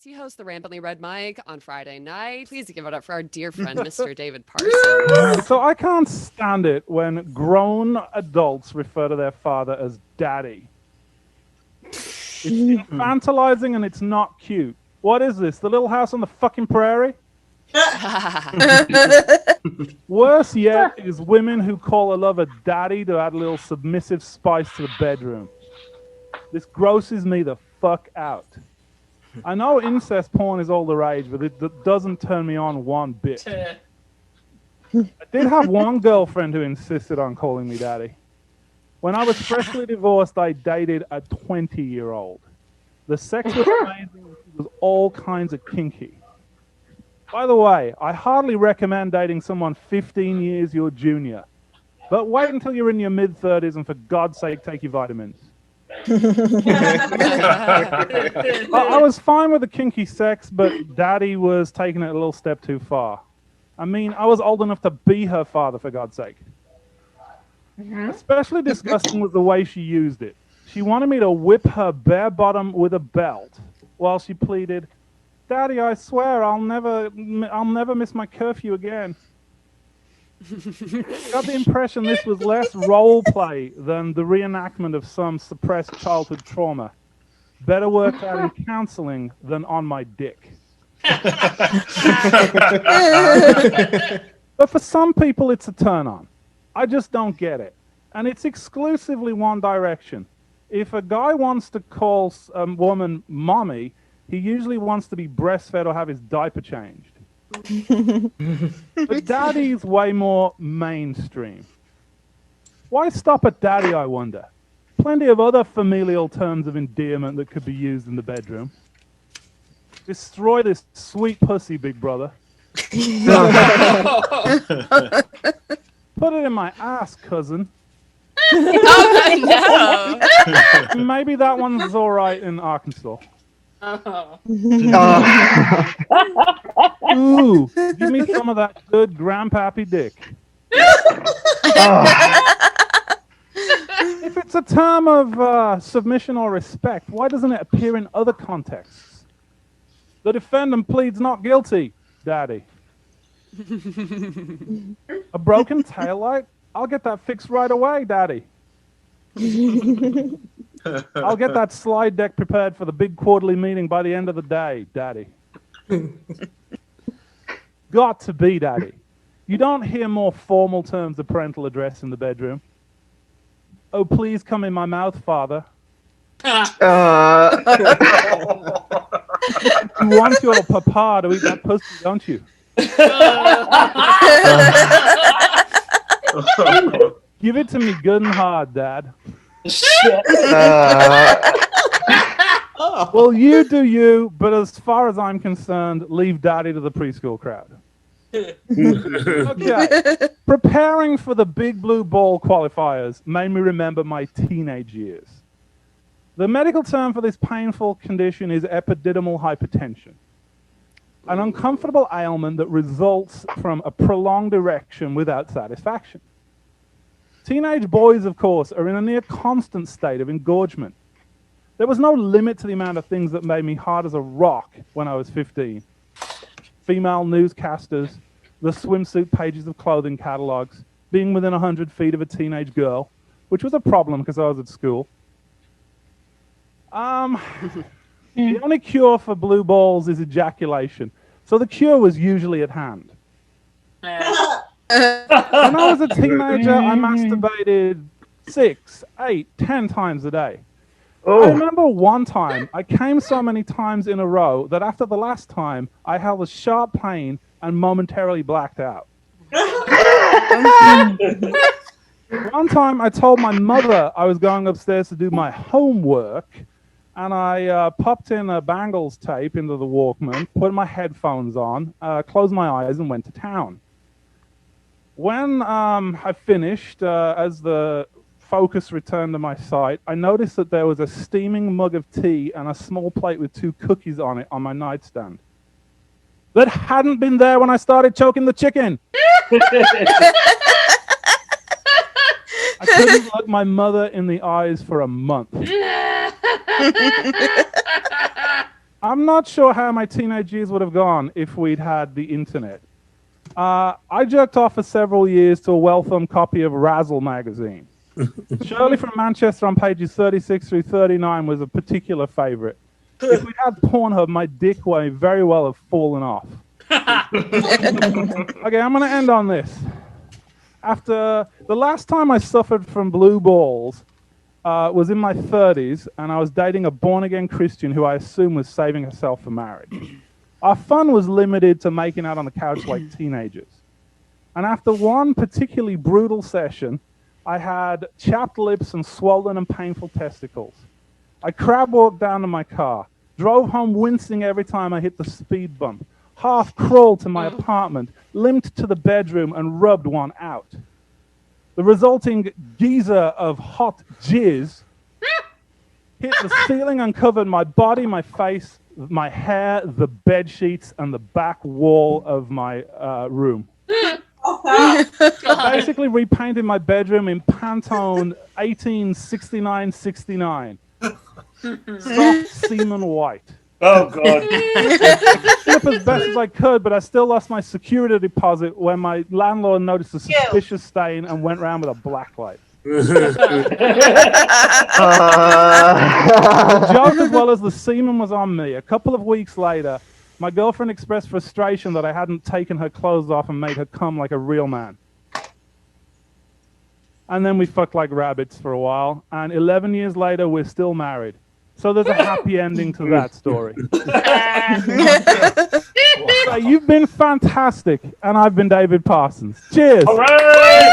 He hosts the Rampantly Red Mic on Friday night. Please give it up for our dear friend, Mr. David Parsons. So I can't stand it when grown adults refer to their father as daddy. It's infantilizing and it's not cute. What is this? The Little House on the fucking Prairie? Worse yet is women who call a lover daddy to add a little submissive spice to the bedroom. This grosses me the fuck out. I know incest porn is all the rage, but it doesn't turn me on one bit. I did have one girlfriend who insisted on calling me daddy. When I was freshly divorced, I dated a 20-year-old. The sex was amazing. It was all kinds of kinky. By the way, I hardly recommend dating someone 15 years your junior. But wait until you're in your mid-30s and for God's sake, take your vitamins. I was fine with the kinky sex, but Daddy was taking it a little step too far. I mean, I was old enough to be her father, for God's sake. Especially disgusting was the way she used it. She wanted me to whip her bare bottom with a belt while she pleaded, "Daddy, I swear I'll never miss my curfew again." Got the impression this was less role play than the reenactment of some suppressed childhood trauma. Better worked out in counseling than on my dick. But for some people, it's a turn on. I just don't get it. And it's exclusively one direction. If a guy wants to call a woman mommy, he usually wants to be breastfed or have his diaper changed. But daddy's way more mainstream. Why stop at daddy, I wonder? Plenty of other familial terms of endearment that could be used in the bedroom. Destroy this sweet pussy, big brother. Put it in my ass, cousin. Oh, no. Maybe that one's all right in Arkansas. Ooh, give me some of that good grandpappy dick. If it's a term of submission or respect, why doesn't it appear in other contexts? The defendant pleads not guilty, daddy. A broken taillight? I'll get that fixed right away, daddy. I'll get that slide deck prepared for the big quarterly meeting by the end of the day, daddy. Got to be daddy. You don't hear more formal terms of parental address in the bedroom. Oh, please come in my mouth, father. You want your papa to eat that pussy, don't you? Give it to me good and hard, Dad. Shit. Well, you do you, but as far as I'm concerned, leave Daddy to the preschool crowd. Okay. Preparing for the Big Blue Ball qualifiers made me remember my teenage years. The medical term for this painful condition is epididymal hypertension, an uncomfortable ailment that results from a prolonged erection without satisfaction. Teenage boys, of course, are in a near constant state of engorgement. There was no limit to the amount of things that made me hard as a rock when I was 15. Female newscasters, the swimsuit pages of clothing catalogs, being within 100 feet of a teenage girl, which was a problem because I was at school. The only cure for blue balls is ejaculation. So the cure was usually at hand. When I was a teenager, I masturbated 6, 8, 10 times a day. I remember one time, I came so many times in a row that after the last time, I held a sharp pain and momentarily blacked out. One time, I told my mother I was going upstairs to do my homework, and I popped in a Bangles tape into the Walkman, put my headphones on, closed my eyes, and went to town. When I finished, as the focus returned to my sight, I noticed that there was a steaming mug of tea and a small plate with 2 cookies on it on my nightstand. That hadn't been there when I started choking the chicken. I couldn't look my mother in the eyes for a month. I'm not sure how my teenage years would have gone if we'd had the internet. I jerked off for several years to a well-thumbed copy of Razzle magazine. Shirley from Manchester on pages 36 through 39 was a particular favorite. If we'd had Pornhub, my dick may very well have fallen off. Okay, I'm going to end on this. After the last time I suffered from blue balls was in my 30s, and I was dating a born-again Christian who I assume was saving herself for marriage. Our fun was limited to making out on the couch like teenagers. And after one particularly brutal session, I had chapped lips and swollen and painful testicles. I crab walked down to my car, drove home wincing every time I hit the speed bump, half crawled to my apartment, limped to the bedroom, and rubbed one out. The resulting geyser of hot jizz hit the ceiling, uncovered my body, my face, my hair, the bed sheets, and the back wall of my room. I basically repainted my bedroom in Pantone 1869-69. Soft semen white. Oh, God. I slept as best as I could, but I still lost my security deposit when my landlord noticed a suspicious stain and went round with a black light. The joke, as well as the semen, was on me. A couple of weeks later, my girlfriend expressed frustration that I hadn't taken her clothes off and made her come like a real man. And then we fucked like rabbits for a while, and 11 years later, we're still married. So there's a happy ending to that story. So you've been fantastic, and I've been David Parsons. Cheers! Hooray!